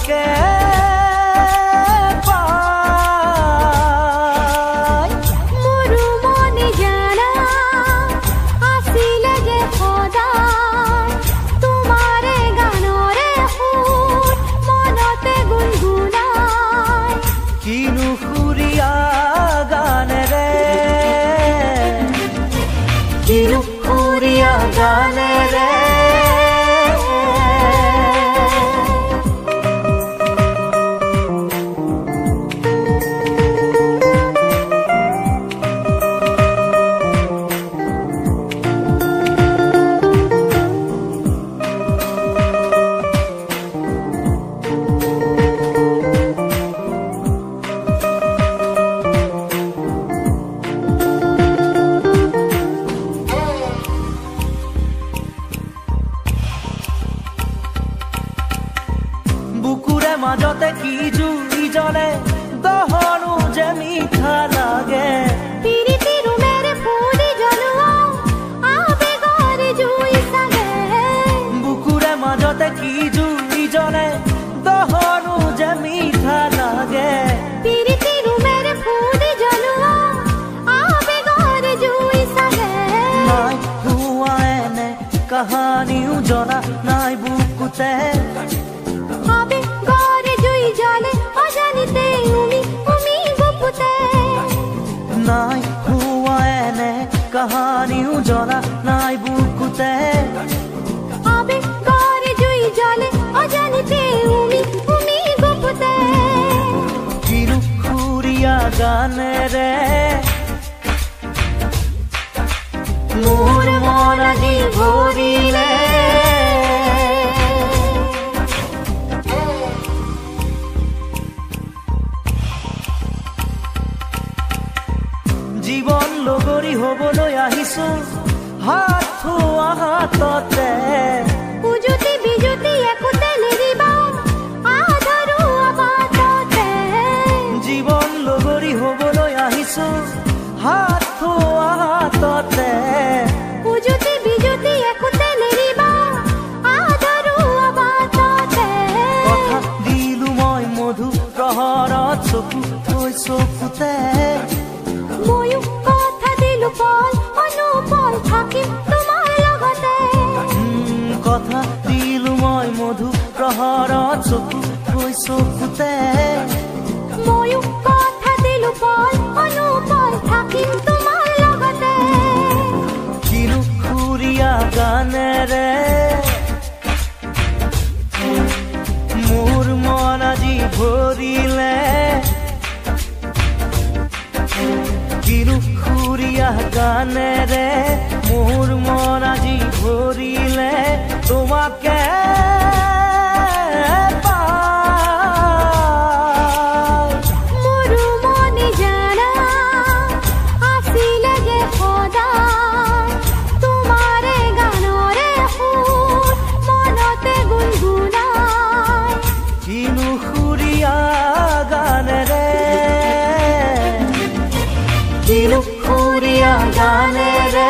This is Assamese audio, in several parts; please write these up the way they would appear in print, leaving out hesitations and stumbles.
তোমাকে মাজতে কি জুই জ্বলে দহনো যে মিঠা লাগে পিৰিতি ৰুমেৰ ফুলি জ্বলোৱা আবেগৰ জুই সাগে বুকুৰে মাজতে কি জুই জ্বলে দহনো যে মিঠা লাগে পিৰিতি ৰুমেৰ ফুলি জ্বলোৱা আবেগৰ জুই সাগে নাই হুৱা এনে কাহানিও জনা নাই বুকুতে নাই হুৱা এনে কাহানিও জনা নাই বুকুতে আবেগৰ জুই জ্বলে অজানিতে উমি উমি গুপুতে কিৰুখুৰীয়া গানেৰে মোৰ মন আজি ভৰিলে জীৱন লগৰী হ'বলৈ আহিছো হাত থোৱা হাততে উজুতি বিজুতি একোতে নেৰিবা আধৰু আবাততে জীৱন লগৰী হ'বলৈ আহিছো হাত থোৱা হাততে উজুতি বিজুতি একোতে নেৰিবা আধৰু আবাততে কথা দিলো মই মধু প্ৰহৰত চকু থৈ চকুতে ময়ো কথা দিলো পল অনুপল থাকিম তোমাৰ লগতে কথা দিলো মই মধু প্ৰহৰত চকু থৈ চকুতে ময়ো কথা দিলো পল অনুপল থাকিম তোমাৰ লগতে কিৰুখুৰীয়া গানেৰে মোৰ মন আজি ভৰিলে কিৰুখুৰীয়া গানেৰে মোৰ মন আজি ভৰিলে তোমাকে মোৰো মনে জানা আছিলে যে সদায় তোমাৰে গানৰে সুৰ মনতে গুণগুণাই কিৰুখুৰীয়া গানেৰে কিৰুখুৰীয়া গানেৰে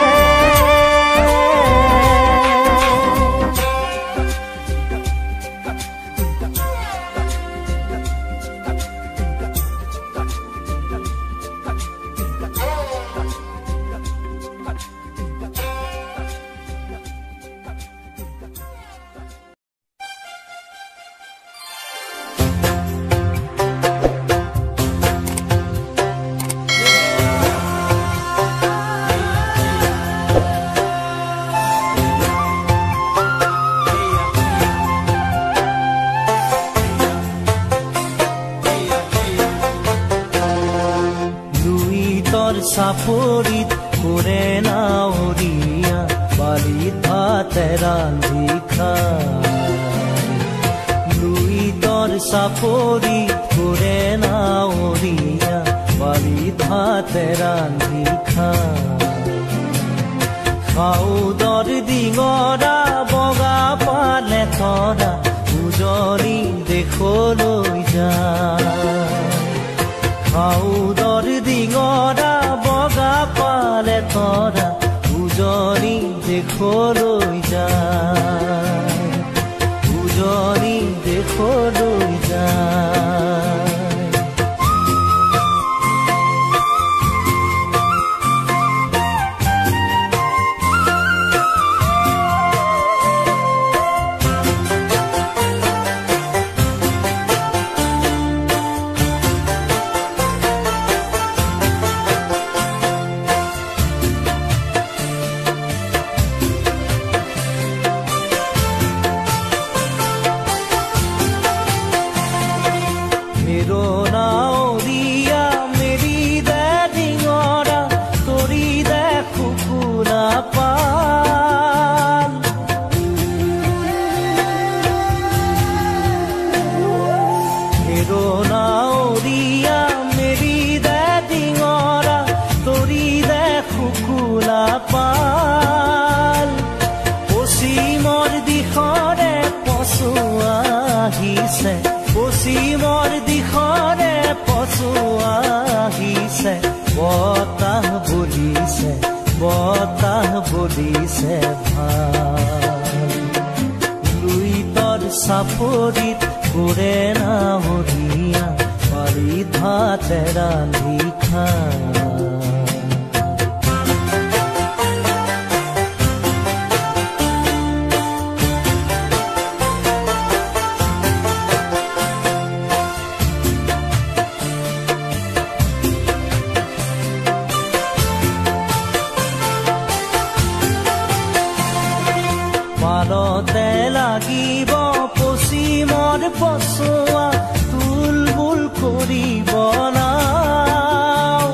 চাপৰিত কৰে নাৱৰীয়া বালিত ভাতে ৰান্ধি খায় লুইতৰ চাপৰিত কৰে নাৱৰীয়া বালিত ভাতে ৰান্ধি খায় খাউদৰ ডিঙৰা বগা পালে তৰা উজনি দেশলৈ যায় খাউদৰ ডিঙৰা বগা পালে তৰা উজনি দেশলৈ যায় উজনি দেশলৈ যায় হেরোনা মেরি দে ডিঙরা তরি দে কুকুরা পাল হেরোনা মেরি দে ডিঙরা তরি দে কুকুৰা পাল পশ্চিমৰ দিশৰে পচুৱা আহিছে পশ্চিমৰ দিশৰে পচুৱা আহিছে বতাহ বলিছে ভাল লুইতৰ চাপৰিত ঘূৰে নাৱৰীয়া বাৰীত ভাতে ৰান্ধি খায় পালতে লাগিব পশ্চিমৰ পচুৱা তুলবুল কৰিব নাও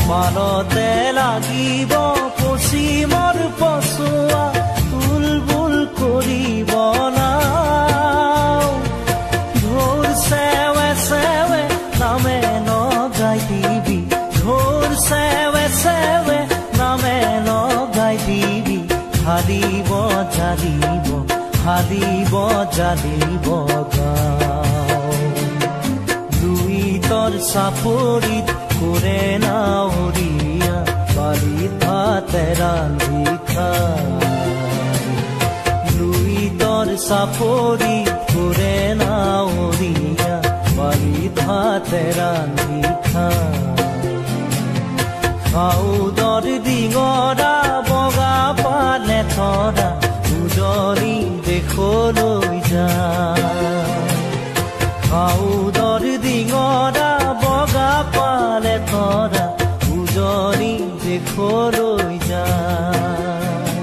পালতে লাগিব পশ্চিমৰ পচুৱা তুলবুল কৰিব নাও ঢোল চেৱে চেৱে নামে নগাই দিবি ঢোল চেৱে চেৱে নামে লগাই দিবি হালিব জালিব গাঁও লুইতৰ চাপৰিত ঘূৰে নাৱৰীয়া বাৰীত ভাতে ৰান্ধি খায় লুইতৰ চাপৰিত ঘূৰে নাৱৰীয়া বাৰীত ভাতে ৰান্ধি খায় খাউদৰ ডিঙৰা বগা পালে থৰা উজনি দেশলৈ যায় খাউদৰ ডিঙৰা বগা পালে থৰা উজনি দেশলৈ যায়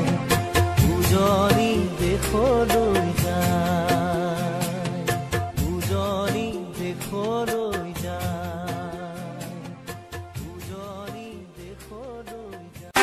উজনি দেশলৈ যায় উজনি দেশলৈ যায় উজনি দেশলৈ যায়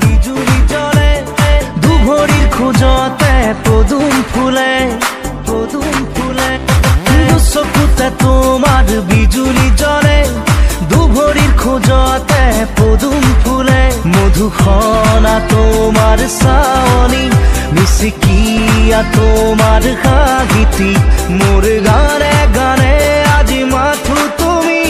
বিজুলি জ্বলে দুভৰিৰ খোজতে পদুম ফুলে চকুতে তোমাৰ বিজুলি জ্বলে দুভৰিৰ খোজতে পদুম ফুলে মধুসনা তোমাৰ চাৱনি মিচিকিয়া তোমাৰ হাঁহিতি মোৰ গানে গানে আজি মাথো তুমি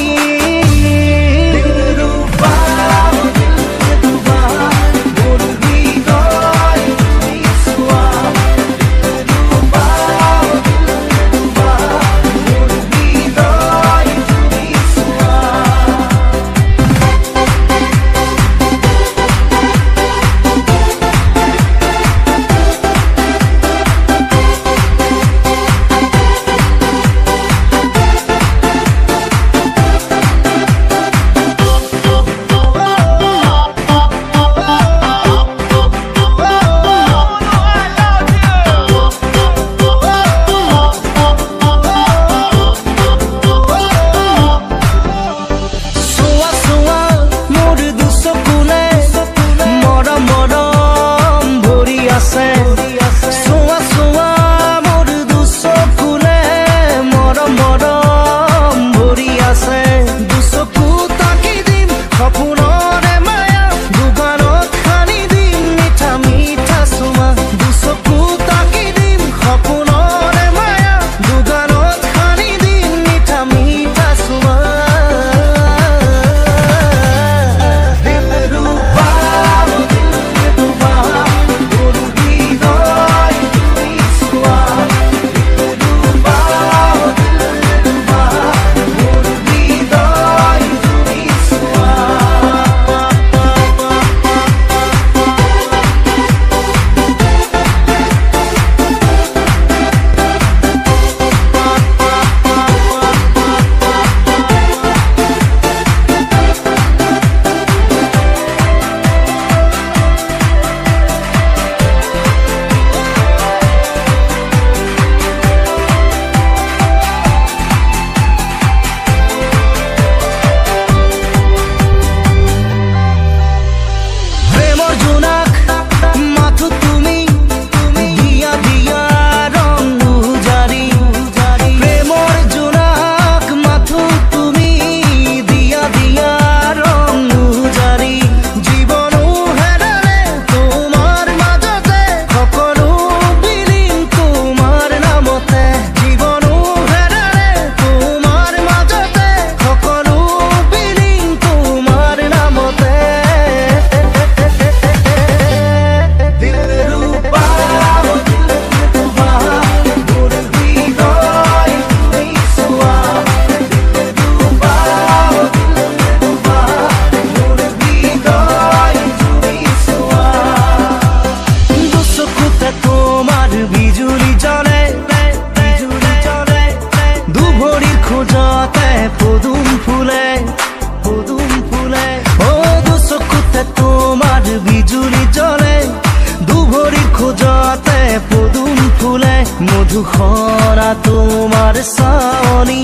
খোঁজতে পদুম ফুলে মধুসৰা তোমাৰ চাৱনি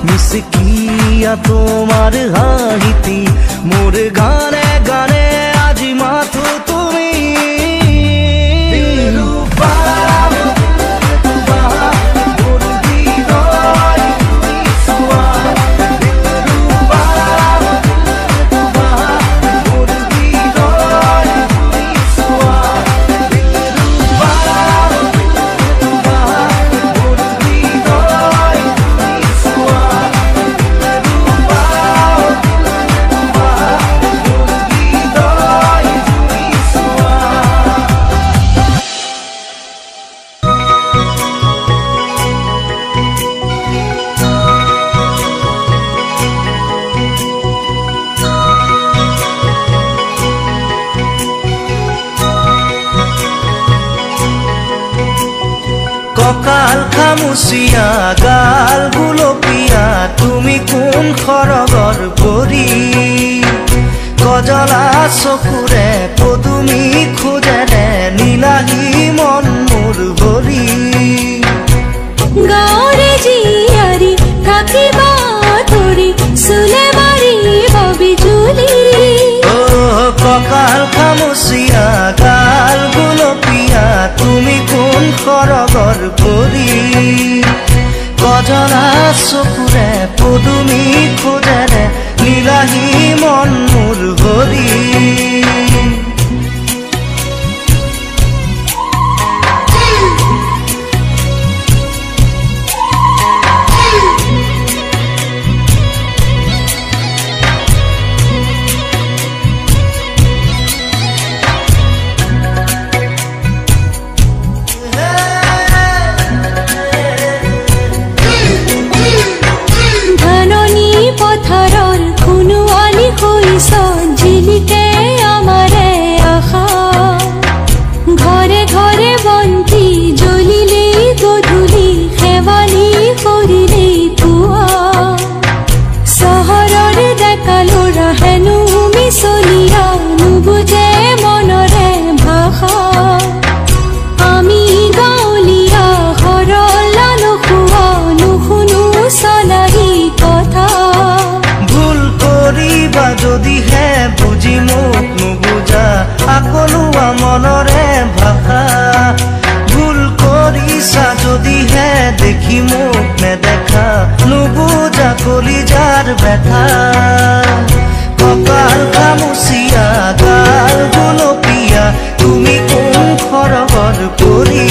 মিচিকিয়া তোমাৰ হাঁহিতি মোৰ গানে গানে আজি মাথো তুমি কঁকাল খামুচিয়া গাল গুলপীয়া তুমি কোন খৰগৰ পৰি কজলা চকুৰে পদুমি খোজেৰে নীলাহী মন মোৰ ভৰি গাঁৱৰে জীয়াৰী থাকিবা ধৰি চুলে মাৰিব বিজুলী কঁকাল খামুচিয়া গাল গুলপীয়া তুমি কোন খৰগৰ পৰি কজলা চকুৰে পদুমি খোজেৰে নীলাহী মন মোৰ ভৰি জিলিকে আমাৰে আশা ঘৰে ঘৰে বন্তি জ্বলিলে গধূলি শেৱালি কৰিলে পুৱা চহৰৰ ডেকা ল'ৰা হেনো মিছলীয়া নুবুজে মনৰে ভাষা আমি গাঁৱলীয়া সৰলা নোখোৱা নুশুনো চলাহী কথা ভুল কৰিবা যদিহে বুজি মোক নুবুজা আকলুৱা মনৰে ভাষা ভুল কৰিছা যদিহে দেখি মোক নেদেখা নুবুজা কলিজাৰ ব্যথা কঁকাল খামুচিয়া গাল গুলপীয়া তুমি কোন খৰগৰ পৰি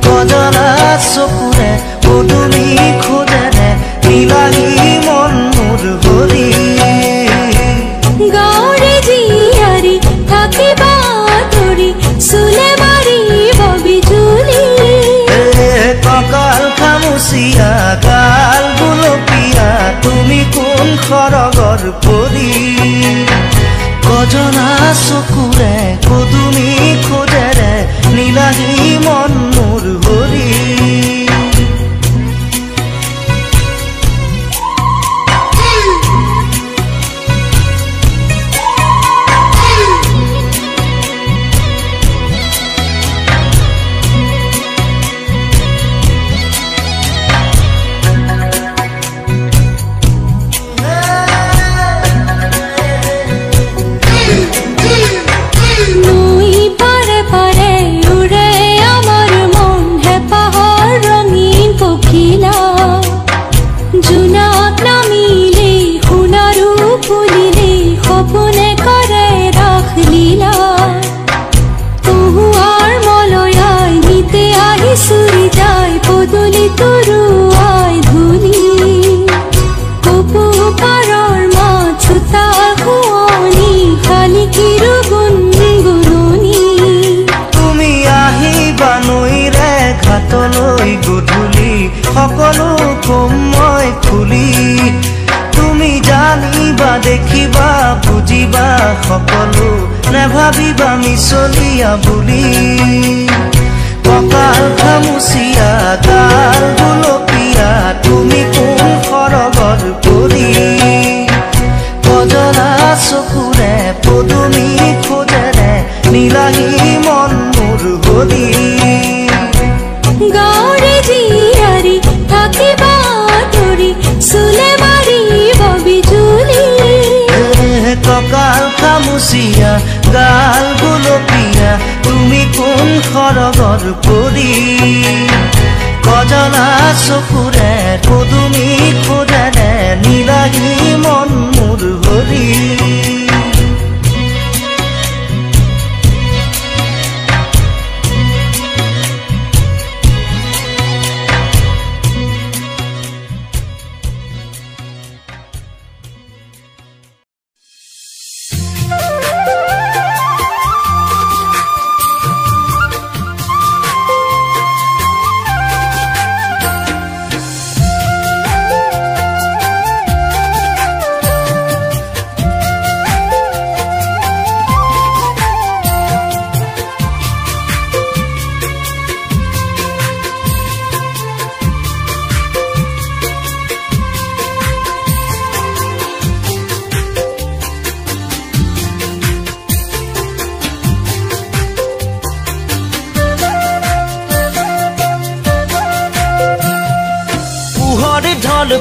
কজলা চকুৰে পদুমি খোজেৰে নীলাহী মন মোৰ ভৰি গাঁৱৰে জীয়াৰী থাকিবা ধৰি চুলে মাৰিব বিজুলী কঁকাল খামুচিয়া গাল গুলপীয়া তুমি কোন খৰগৰ পৰি কজলা চকুৰে পদুমি খোজেৰে নীলাহী মন মোৰ ভৰি নৈ পাৰে পাৰে উৰে আমাৰ মন হেঁপাহৰ ৰঙীন পখিলা জোনাক নামিলে সোণাৰু ফুলিলে সপোনে কৰে ৰাস লীলা তহুৱাৰ মলয়াই গীতে আহি চুৰি যায় পদূলি তৰুৱাই ধূলি কপু পাৰৰ মাত চোতাল শুৱনি শালিকীৰো গুণগুণনি তুমি আহিবা নৈৰে ঘাটলৈ গধূলি সকলো কম মই খুলি তুমি জানিবা দেখিবা বুজিবা সকলো নেভাবিবা মিছলীয়া বুলি কঁকাল খামুচিয়া গাল গুলপীয়া তুমি কোন খৰগৰ পৰি কজলা চকুৰে পদুমি খোজেৰে নীলাহী মন মোৰ সৰগৰ কৰি কজলা চকুৰে পদুমী খোজেৰে নিলাগি মন মোৰ হৰি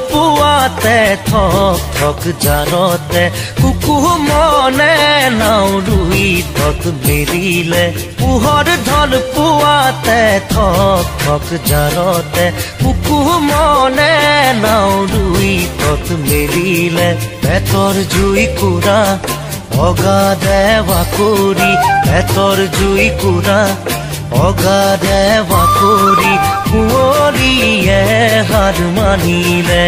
পুৱাতে থক থক জাৰতে কুকু মনে নাও ৰুই তত মেৰিলে পোহৰ ঢল পুৱাতে থক থক জাৰতে কুকু মনে নাও ৰুই তত মেৰিলে পেটৰ জুই কুৰা অগা দেৱা কৰি পেটৰ জুই কুৰা অগা দেৱা কৰি কুঁৱৰীয়ে হাৰ মানিলে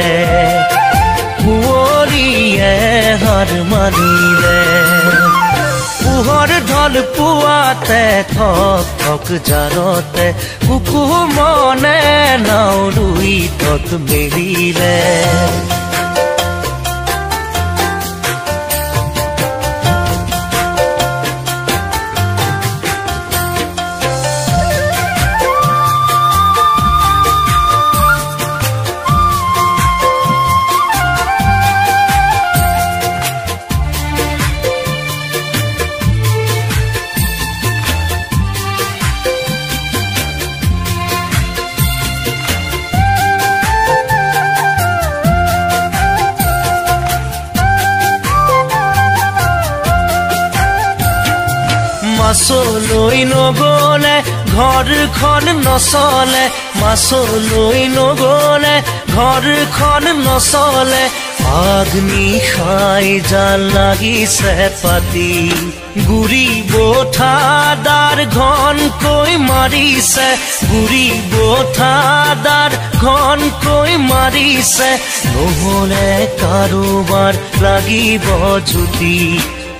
কুঁৱৰীয়ে হাৰ মানিলে পোহৰ ঢল পুৱাতে থক থক জাৰতে কুকু মনে নাও ৰুই তত মেৰিলে মাছলৈ নগলে ঘৰখন নচলে মাছলৈ নগলে ঘৰখন নচলে আগ্নি খাই জাল লাগিছে পাতি গুৰি বঠাদাৰ ঘনকৈ মাৰিছে গুৰি বঠাদাৰ ঘনকৈ মাৰিছে নহলে কাৰোবাৰ লাগিব জুতি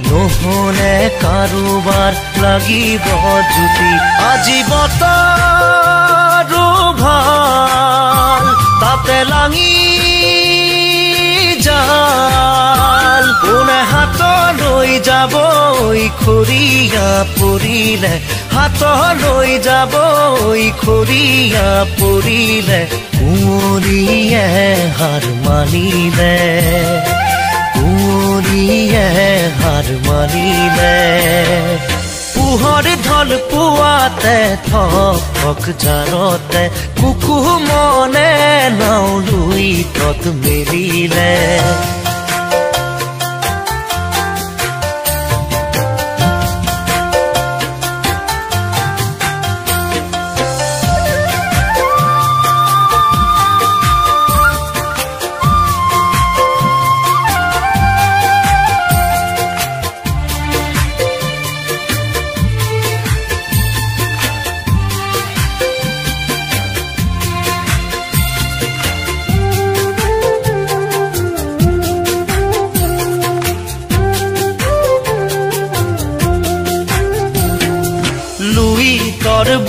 নহলে কাৰোবাৰ লাগিব জুতি আজি বতৰো ভাল তাতে লাঙি জাল কোনে হাতলৈ যাব খৰিয়া পৰিলে হাতলৈ যাব খৰিয়া পৰিলে কুঁৱৰীয়ে হাৰ মানিলে কুঁৱৰীয়ে হাৰ মানিলে পোহৰ ঢল পুৱাতে থক থক জাৰতে কুকু মনে নাও ৰুই তত মেৰিলে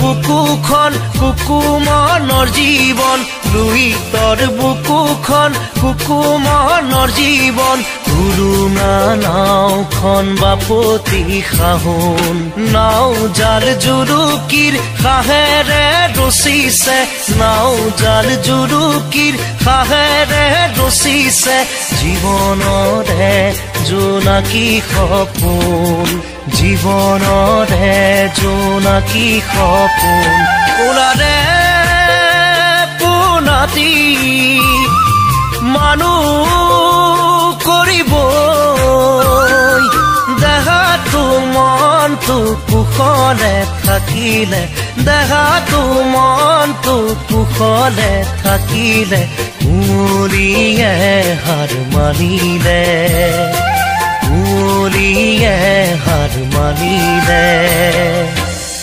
বুকুখন কুকু মনৰ জীৱন লুই তৰ বুকুখন কুকু মনৰ জীৱন পুৰুণা নাওখন বাপতি খাহোন নাও জাল জুৰুকিৰ খাহেৰে ৰচিছে নাও জাল জুৰুকিৰ খাহেৰে ৰচিছে জীৱনৰে জোনাকী সপোন জীৱনৰে জোনাকী সপোন কোলাৰে পোনাতি মানুহ কৰিব দেহ দেহাটো মনটো কুশলে থাকিলে দেহাটো মনটো কুশলে থাকিলে কুঁৱলীয়ে হাৰ মানিলে কুঁৱলীয়ে হাৰ মানিলে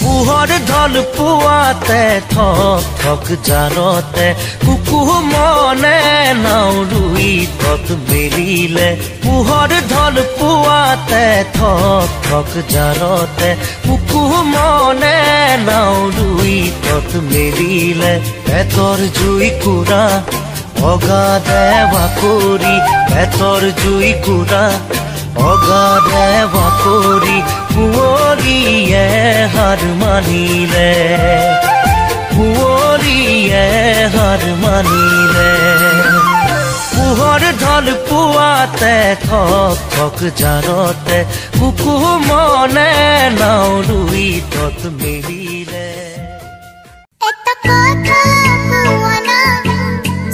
পোহৰ ঢল পুৱাতে ঠক ঠক জাৰতে কুকুমনে নাও ৰুই তত মেলিলে পোহৰ ঢল পুৱাতে ঠক ঠক জাৰতে কুকুমনে নাও ৰুই তত মেলিলে পেটৰ জুই কুৰা অগাধে বাকৰি পেটৰ জুই কুৰা অগাধে বাকৰি কুঁৱলীয়ে হাৰ মানিলে কুঁৱলীয়ে হাৰ মানিলে পোহৰ ঢল পুৱাতে ঠক ঠক জাৰতে কুকুমনে নাও ৰুই তত মেলিলে এটা কথা কোৱানা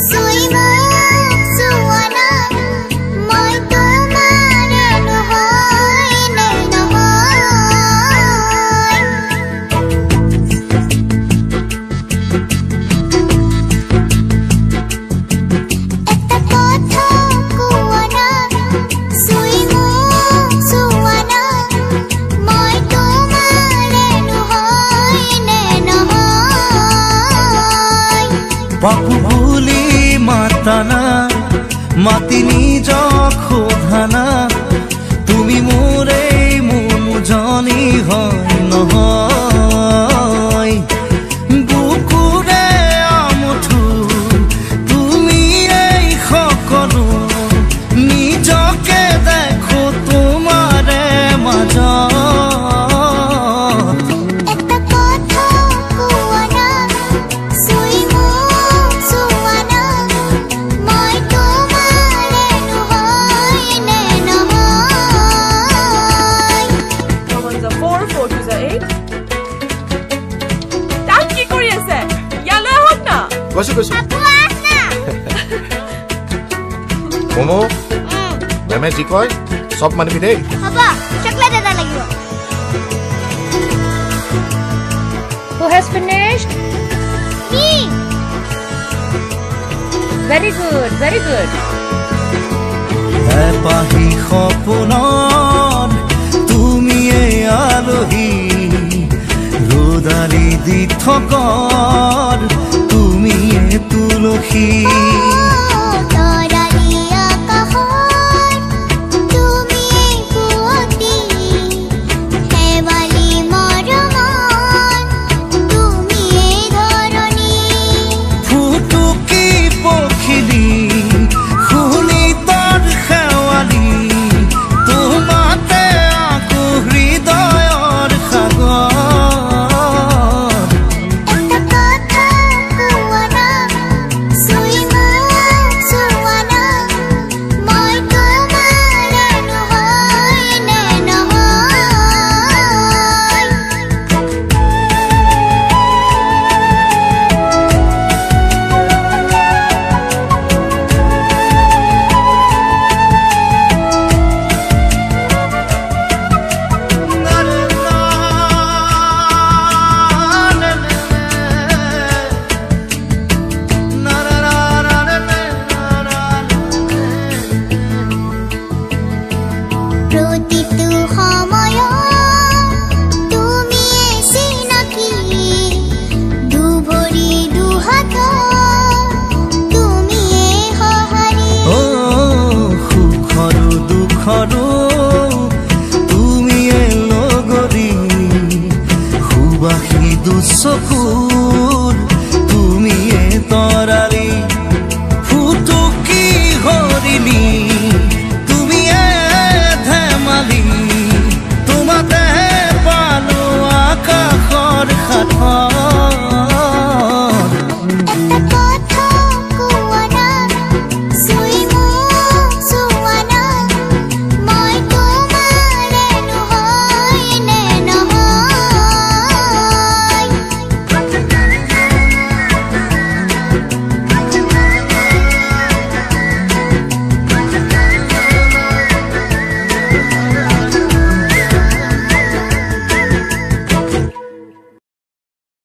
সুইমা সুৱানা মই তোমাৰ নহয় নে নহয় এটা কথা কোৱানা সুইমা সুৱানা মই তোমাৰ নহয় নে নহয় বাপু বুলি মাতানা মাতি নিজক সোধানা তুমি মোৰে মোজনী হয় নহয় বুকুৰে আমঠু তুমি এই সকলো নিজকে দেখো তোমাৰে মাজত এটা কথা কোৱানা সুইমা সুৱানা মই তোমাৰ নহয় নে নহয় 4 4 2 8 তাত কি কৰি আছে ইয়ালৈ আহক না গৈছো কোৱানা মমো মেমে যি কয় চব মানিবি দেই হ'ব চকলেট এটা লাগিব Who has finished? কি Very good, very good. পাহি সপোনৰ তুমি এই আলহী ৰোদালি দি থকৰ তুমি এই তুলসী তৰালি আকাশত তুমি পুৱতি শেৱালি মৰমত তুমি ধৰণী ফুটুকি পখিলি শুনি তৰ শেৱালি তোমাতে আকৌ হৃদয়ৰ সাগৰ এটা কথা কোৱানা সুইমা সুৱানা মই তোমাৰ নহয় নে নহয় প্ৰতিটো সময়ত তুমি চিনাকি দুভৰি দুহাতত তুমি সঁহাৰি ও সুখৰো দুখৰো তুমি লগৰী সুবাসী দুচকুৰ তুমি তৰালি